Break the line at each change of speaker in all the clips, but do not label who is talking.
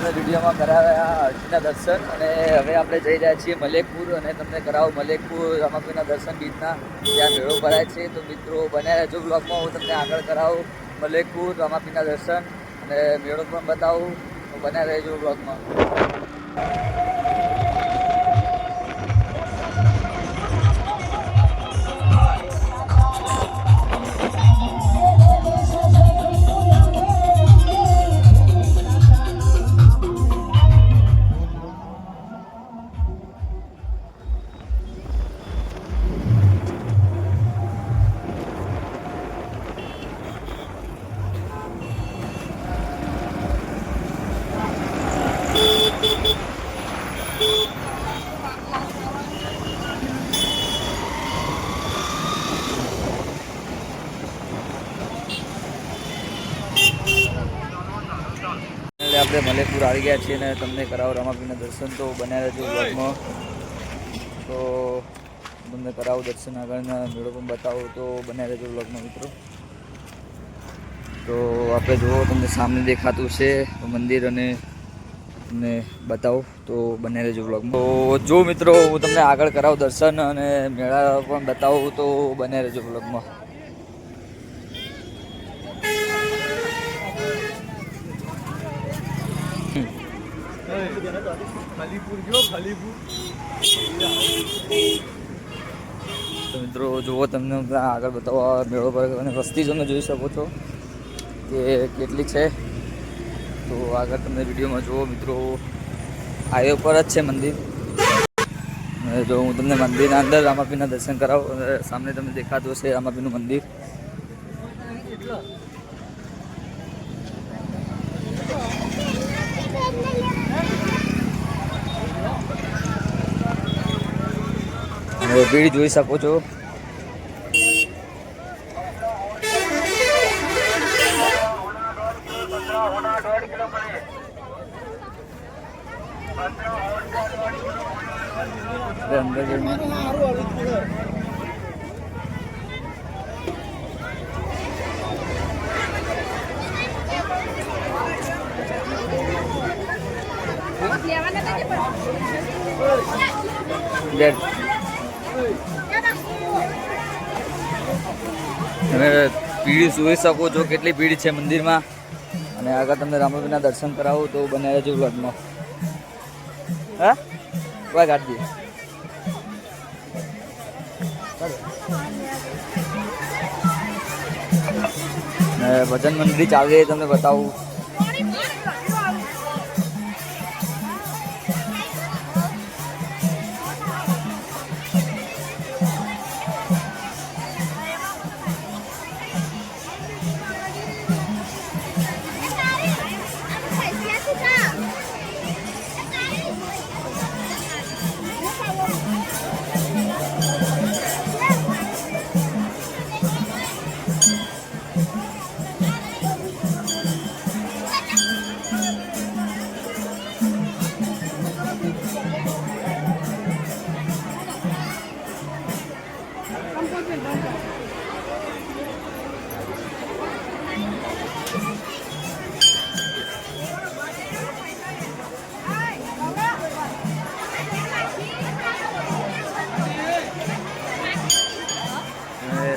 તમને વિડીયોમાં કરાવ્યા હરણીના દર્શન અને હવે આપણે જઈ રહ્યા છીએ મલેકપુર અને તમને કરાવું મલેકપુર રમાપીરના દર્શન બીજના ત્યાં મેળો ભરાય છે. તો મિત્રો બન્યા રહેજો બ્લોગમાં, હું તમને આગળ કરાવું મલેકપુર રમાપીરના દર્શન અને મેળો પણ બતાવું. તો બન્યા રહેજો બ્લોગમાં. આપણે મલેકપુર આવી ગયા છીએ અને તમને કરાવો રમાપીરના દર્શન. તો બન્યા રહેજો બ્લોગમાં. તો તમને કરાવું દર્શન આગળના મેળો પણ બતાવું. તો બન્યા રહેજો બ્લોગમાં મિત્રો. તો આપણે જુઓ તમને સામે દેખાતું છે મંદિર અને તમને બતાવું. તો બન્યા રહેજો બ્લોગમાં. તો જો મિત્રો હું તમને આગળ કરાવું દર્શન અને મેળા પણ બતાવું. તો બન્યા રહેજો બ્લોગમાં. તો મિત્રો જુઓ તમને આગળ બતાવવા મેળો પર અને વસ્તી તમે જોઈ શકો છો કે કેટલી છે. તો આગળ તમને વિડીયોમાં જુઓ મિત્રો, હાઈવે પર જ છે મંદિર. જો હું તમને મંદિરના અંદર રામાપીરના દર્શન કરાવું. સામે તમને દેખાતું હશે રામાપીનું મંદિર. ભીડ જોઈ શકો છો. તમે ભીડ જોઈ શકો છો કેટલી ભીડ છે મંદિરમાં. અને આગળ તમને રામાપીરના દર્શન કરાવું. તો બન્યા રહેજો વ્લોગમાં. હા કોઈ ગાડી ભજન મંડળી ચાલી રહી તમને બતાવું.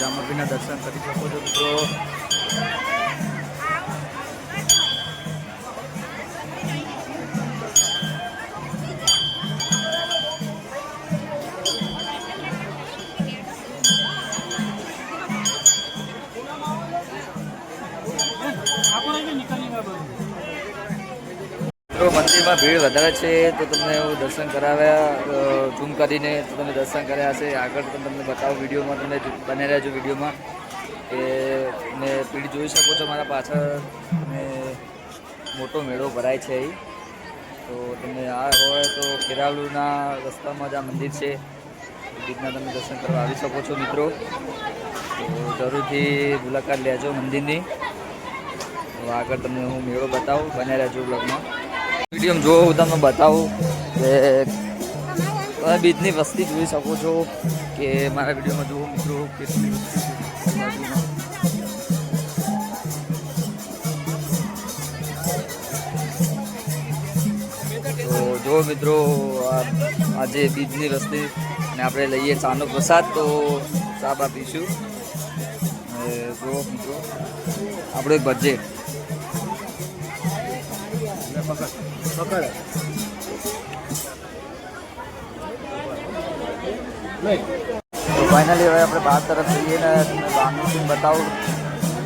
રામાપીરના દર્શન કરી શકો છો મિત્રો. મંદિરમાં ભીડ વધારે છે તો તમને એવું દર્શન કરાવ્યા ઝૂમ કરીને તો તમે દર્શન કર્યા હશે. આગળ તો તમને બતાવું વિડીયોમાં, તમે બને રહેજો વિડીયોમાં. કે તમે ભીડ જોઈ શકો છો મારા પાછળ. અને મોટો મેળો ભરાય છે અહીં. તો તમે આ હોય તો કેરાવલુના રસ્તામાં જ આ મંદિર છે. બીજના તમે દર્શન કરવા આવી શકો છો મિત્રો. તો જરૂરથી મુલાકાત લેજો મંદિરની. તો આગળ તમને હું મેળો બતાવું. બને રહેજો બ્લોગમાં. વિડીયો જો હું તમને બતાવું કે તમે બીજની વસ્તી જોઈ શકો છો કે મારા વિડીયોમાં જુઓ મિત્રો કેટલી વસ્તી છે. મિત્રો આજે બીજની વસ્તી અને આપણે લઈએ ચાનો પ્રસાદ, તો ચા બા પીશું. જો મિત્રો આપણો એક બજેટ તો ફાઇનલી હવે આપણે બહાર તરફ જઈએ ને તમને બહારનું સીન બતાવું,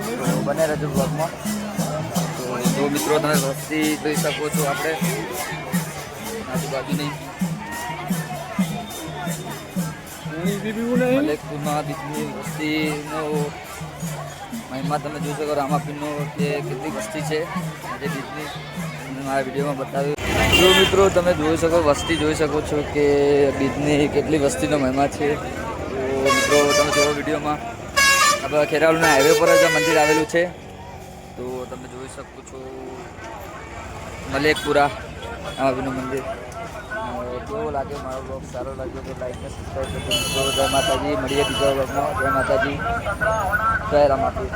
તો બને રહેજો બ્લોગમાં. તો જો મિત્રો તમે વસ્તી જોઈ શકો છો આપણે આજુબાજુની મલેકપુરમાં બીજની વસ્તીનો મહિમા તમે જોઈ શકો. રામાપીરનો કે કેટલી વસ્તી છે જે બીજની મારા વિડીયોમાં બતાવ્યું. જો મિત્રો તમે જોઈ શકો વસ્તી જોઈ શકો છો કે બીજની કેટલી વસ્તીનો મહિમા છે. તો મિત્રો તમે જોવો વિડીયોમાં આપણે ખેરાલુના હાઈવે પર જ મંદિર આવેલું છે. તો તમે જોઈ શકો છો મલેકપુરા રામાપીરનું મંદિર. કેવો લાગે મારો બ્લોગ? સારો લાગ્યો તો લાઈક ને સબસ્ક્રાઈબ કરજો. જય માતાજી, મળીએ બીજા બ્લોગમાં. જય માતાજી, જય રામાપીર.